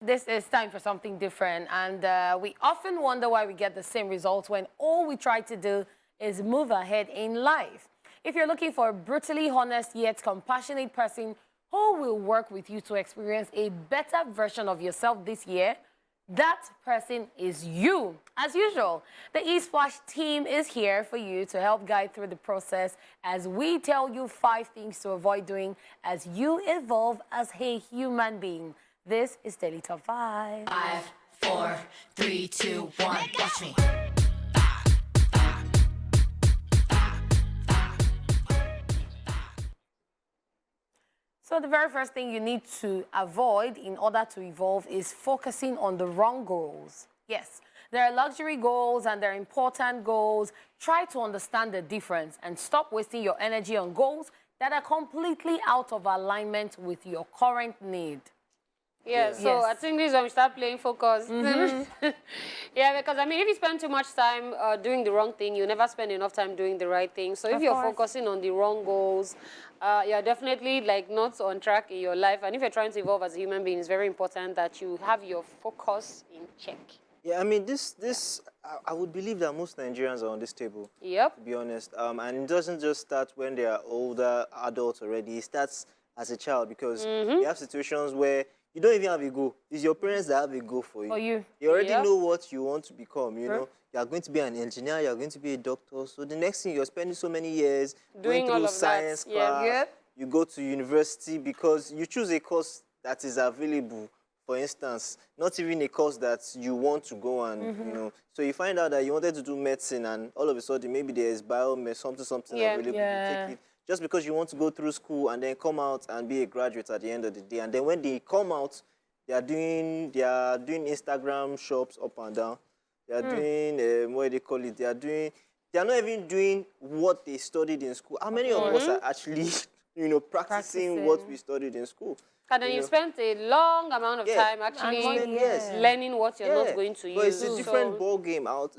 This is time for something different, and we often wonder why we get the same results when all we try to do is move ahead in life. If you're looking for a brutally honest yet compassionate person who will work with you to experience a better version of yourself this year, that person is you. As usual, the eSplash team is here for you to help guide through the process as we tell you 5 things to avoid doing as you evolve as a human being. This is Daily Top 5. 5, 4, 3, 2, 1. Watch me. So the very first thing you need to avoid in order to evolve is focusing on the wrong goals. Yes, there are luxury goals and there are important goals. Try to understand the difference and stop wasting your energy on goals that are completely out of alignment with your current need. Yeah, so I think this is when we start playing focus. Yeah, because I mean, if you spend too much time doing the wrong thing, you never spend enough time doing the right thing. So if you're focusing on the wrong goals, you're definitely like not on track in your life. And if you're trying to evolve as a human being, it's very important that you have your focus in check. Yeah, I mean, I would believe that most Nigerians are on this table. Yep. To be honest, and it doesn't just start when they are older adults already. It starts as a child because you have situations where you don't even have a goal. It's your parents that have a goal for you. For you. You already know what you want to become, you know. You are going to be an engineer, you are going to be a doctor. So the next thing, you're spending so many years doing going all through of science that. class. You go to university because you choose a course that is available, for instance, not even a course that you want to go and, you know. So you find out that you wanted to do medicine and all of a sudden maybe there's something available, you take it. Just because you want to go through school and then come out and be a graduate at the end of the day. And then when they come out, they are doing Instagram shops up and down. They are doing, what do they call it? They are not even doing what they studied in school. How many of us are actually, you know, practicing what we studied in school? And then you spent a long amount of time actually learning what you're not going to use. But it's a different ball game out.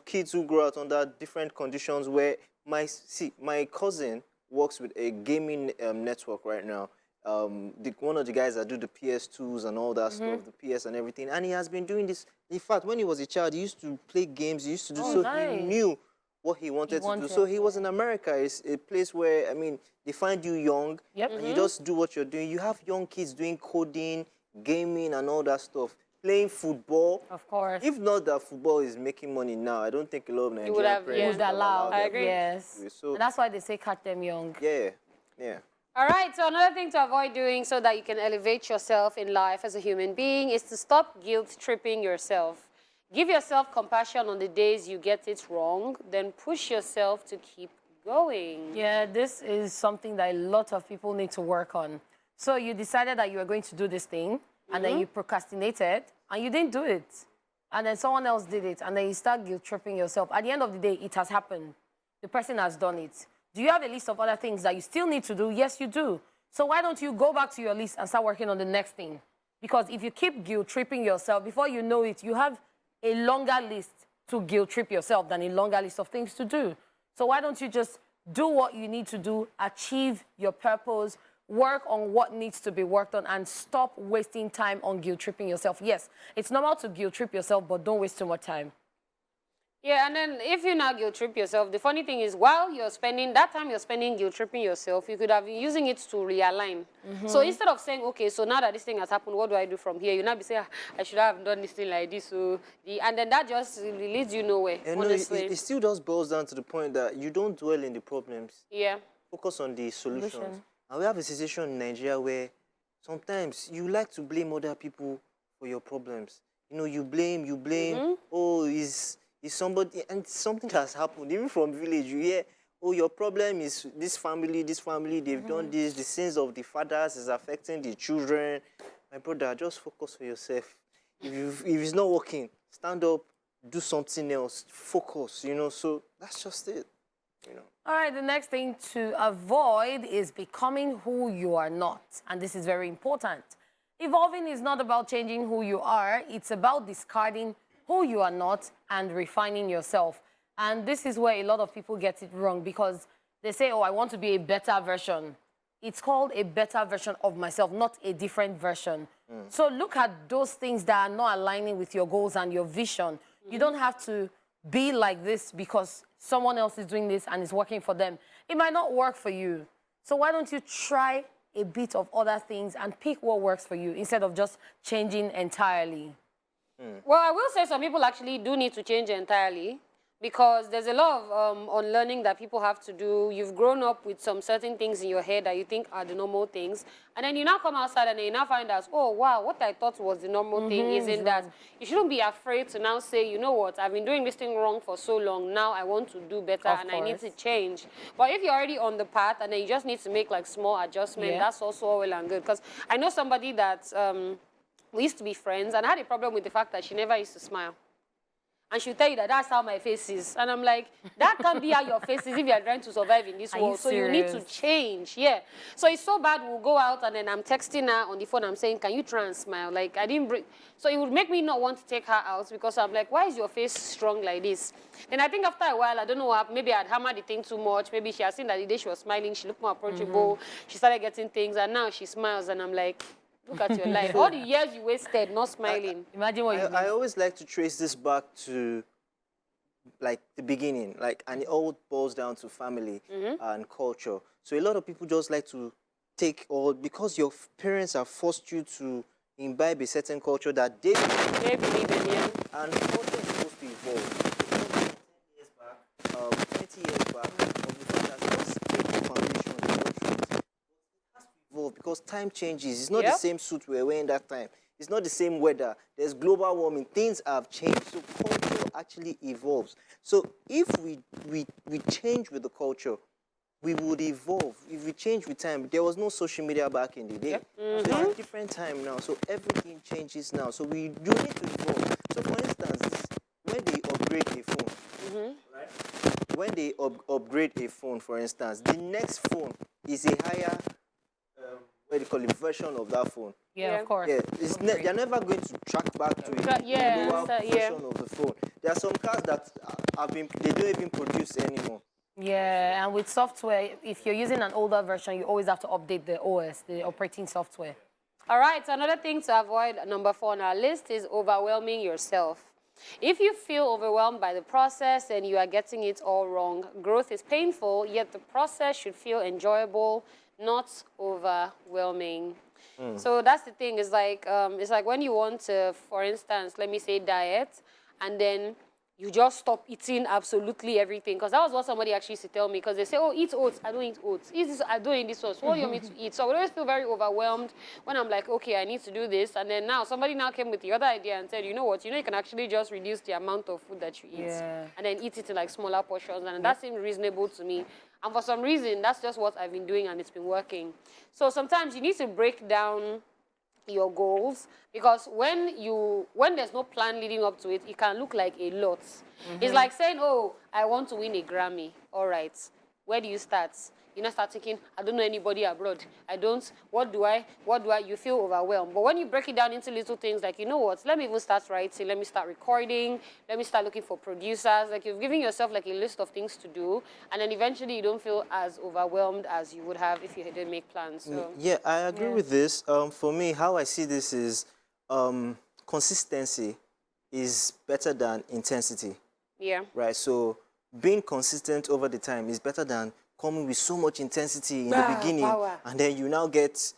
Kids who grow out under different conditions where my cousin works with a gaming network right now. One of the guys that do the PS2s and all that stuff, the PS and everything, and he has been doing this. In fact, when he was a child, he used to play games. He used to do he knew what he wanted to do. So he was in America. It's a place where, I mean, they find you young, and you just do what you're doing. You have young kids doing coding, gaming, and all that stuff. Playing football. Of course. If not that football is making money now, I don't think a lot of Nigerian parents would allow. I agree. Yes. So, and that's why they say catch them young. Yeah. All right, so another thing to avoid doing so that you can elevate yourself in life as a human being is to stop guilt-tripping yourself. Give yourself compassion on the days you get it wrong, then push yourself to keep going. Yeah, this is something that a lot of people need to work on. So you decided that you were going to do this thing, and then you procrastinated, and you didn't do it. And then someone else did it, and then you start guilt-tripping yourself. At the end of the day, it has happened. The person has done it. Do you have a list of other things that you still need to do? Yes, you do. So why don't you go back to your list and start working on the next thing? Because if you keep guilt-tripping yourself, before you know it, you have a longer list to guilt-trip yourself than a longer list of things to do. So why don't you just do what you need to do, achieve your purpose, work on what needs to be worked on, and stop wasting time on guilt-tripping yourself. Yes, it's normal to guilt-trip yourself, but don't waste too much time. Yeah, and then if you now guilt-trip yourself, the funny thing is while you're spending, that time you're spending guilt-tripping yourself, you could have been using it to realign. So instead of saying, okay, so now that this thing has happened, what do I do from here? You now be saying, I should have done this thing like this. So and then that just leads you nowhere, honestly. It still just boils down to the point that you don't dwell in the problems. Yeah. Focus on the solutions. And we have a situation in Nigeria where sometimes you like to blame other people for your problems. You know, you blame, oh, is somebody, and something has happened, even from village, you hear, oh, your problem is this family, they've done this, the sins of the fathers is affecting the children. My brother, just focus on yourself. If it's not working, stand up, do something else, focus, you know, so that's just it, you know. All right, the next thing to avoid is becoming who you are not, and this is very important. Evolving is not about changing who you are, it's about discarding who you are not and refining yourself. And this is where a lot of people get it wrong because they say, oh, I want to be a better version. it's called a better version of myself, not a different version. So look at those things that are not aligning with your goals and your vision. You don't have to be like this because someone else is doing this and it's working for them. It might not work for you. So why don't you try a bit of other things and pick what works for you instead of just changing entirely? Well, I will say some people actually do need to change entirely because there's a lot of unlearning that people have to do. You've grown up with some certain things in your head that you think are the normal things. And then you now come outside and then you now find out, oh, wow, what I thought was the normal thing isn't that. You shouldn't be afraid to now say, you know what, I've been doing this thing wrong for so long. Now I want to do better I need to change. But if you're already on the path and then you just need to make like small adjustments, that's also all well and good. Because I know somebody that we used to be friends and I had a problem with the fact that she never used to smile. And she'll tell you that that's how my face is. And I'm like, that can't be how your face is if you're trying to survive in this world. So you need to change, So it's so bad we'll go out and then I'm texting her on the phone. I'm saying, can you try and smile? Like, I didn't bring... So it would make me not want to take her out because I'm like, why is your face strong like this? Then I think after a while, I don't know what happened. Maybe I'd hammered the thing too much. Maybe she had seen that the day she was smiling, she looked more approachable. She started getting things and now she smiles and I'm like... Look at your life. All the years you wasted not smiling. Imagine what you I always like to trace this back to like the beginning, and it all boils down to family and culture. So a lot of people just like to take because your parents have forced you to imbibe a certain culture that they believe in, and culture is supposed to evolve. 10 years back, 20 years back, just take the foundation of the truth. Evolve because time changes. It's not the same suit we were wearing that time. It's not the same weather. There's global warming. Things have changed. So culture actually evolves. So if we change with the culture, we would evolve. If we change with time, there was no social media back in the day. So it's a different time now. So everything changes now. So you need to evolve. So for instance, when they upgrade a phone, right? When they upgrade a phone, for instance, the next phone is a higher what do you call it, version of that phone. of course. They're never going to track back to a lower version of the phone. There are some cars that they don't even produce anymore. Yeah, and with software, if you're using an older version, you always have to update the OS, the operating software. All right, so another thing to avoid, number 4 on our list, is overwhelming yourself. If you feel overwhelmed by the process and you are getting it all wrong, growth is painful, yet the process should feel enjoyable, not overwhelming. So that's the thing. It's like when you want to, for instance, let me say diet, and then you just stop eating absolutely everything. Because that was what somebody actually used to tell me. Because they say, oh, eat oats. I don't eat oats. Eat this. I don't eat this oats. What do you want me to eat? So I would always feel very overwhelmed when I'm like, okay, I need to do this. And then now somebody now came with the other idea and said, you know what? You know, you can actually just reduce the amount of food that you eat. And then eat it in like smaller portions. And that seemed reasonable to me. And for some reason, that's just what I've been doing and it's been working. So sometimes you need to break down your goals because when there's no plan leading up to it, it can look like a lot. It's like saying, oh, I want to win a Grammy. All right. Where do you start? You now start thinking, I don't know anybody abroad. What do I, you feel overwhelmed. But when you break it down into little things like, you know what, let me even start writing, let me start recording, let me start looking for producers. Like you're giving yourself like a list of things to do. And then eventually you don't feel as overwhelmed as you would have if you didn't make plans. So, yeah, I agree with this. For me, how I see this is consistency is better than intensity. Yeah. Right. So being consistent over the time is better than coming with so much intensity in the beginning, and then you now get,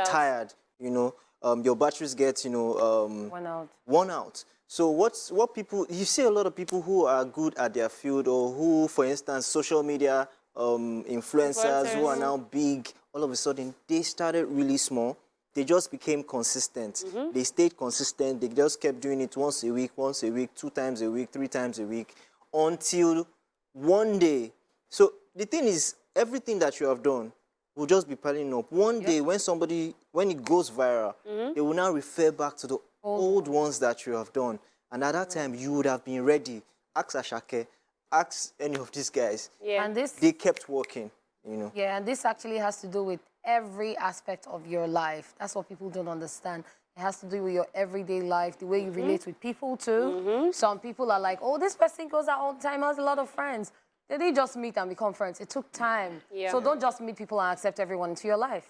tired. Your batteries get, worn out. So what people, you see a lot of people who are good at their field or who, for instance, social media influencers who are now big, all of a sudden, they started really small. They just became consistent. They stayed consistent. They just kept doing it once a week, 2 times a week, 3 times a week, until one day. So the thing is, everything that you have done will just be piling up. One day, when it goes viral, they will now refer back to the old ones that you have done. And at that time, you would have been ready. Ask Ashake, ask any of these guys. Yeah. And they kept working, Yeah, and this actually has to do with every aspect of your life. That's what people don't understand. It has to do with your everyday life, the way you relate with people too. Some people are like, oh, this person goes out all the time, has a lot of friends. They didn't just meet and become friends. It took time. Yeah. So don't just meet people and accept everyone into your life.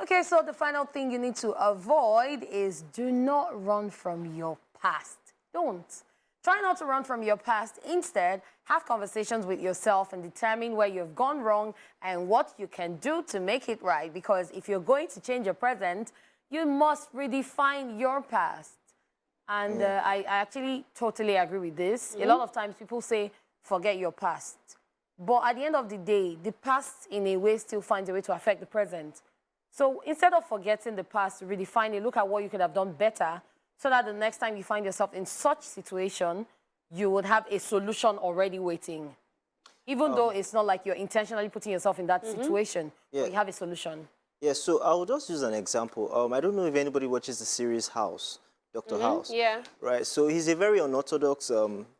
Okay, so the final thing you need to avoid is do not run from your past. Don't. Try not to run from your past. Instead, have conversations with yourself and determine where you've gone wrong and what you can do to make it right. Because if you're going to change your present, you must redefine your past. And I actually totally agree with this. A lot of times people say, forget your past. But at the end of the day, the past in a way still finds a way to affect the present. So instead of forgetting the past, redefine it, look at what you could have done better so that the next time you find yourself in such situation, you would have a solution already waiting. Even though it's not like you're intentionally putting yourself in that situation, but you have a solution. Yeah, so I will just use an example. I don't know if anybody watches the series House, Dr. House. Yeah. Right, so he's a very unorthodox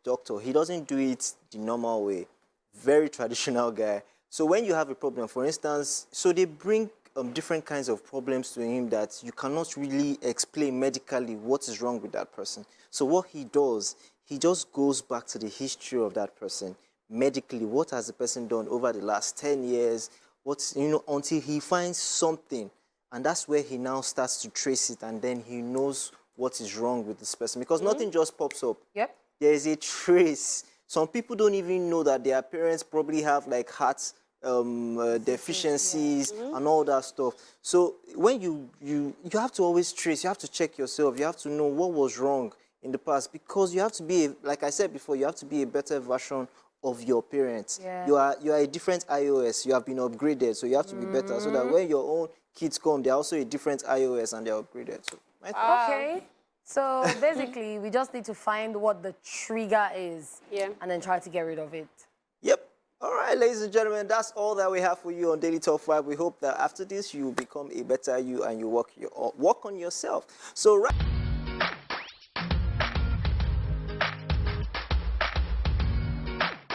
doctor. He doesn't do it the normal way. Very traditional guy. So when you have a problem, for instance, so they bring different kinds of problems to him that you cannot really explain medically what is wrong with that person. So what he does, he just goes back to the history of that person. Medically, what has the person done over the last 10 years? What's, until he finds something. And that's where he now starts to trace it, and then he knows what is wrong with this person. Because nothing just pops up. Yep. There is a trace. Some people don't even know that their parents probably have like heart deficiencies and all that stuff. So when you have to always trace, you have to check yourself, you have to know what was wrong in the past, because you have to be, like I said before, you have to be a better version of your parents. Yeah. You are a different iOS, you have been upgraded, so you have to be better, so that when your own kids come, they're also a different iOS and they're upgraded. So, Okay. So basically, we just need to find what the trigger is and then try to get rid of it. Yep. All right, ladies and gentlemen, that's all that we have for you on Daily Top 5. We hope that after this, you become a better you and you work on yourself. So, right.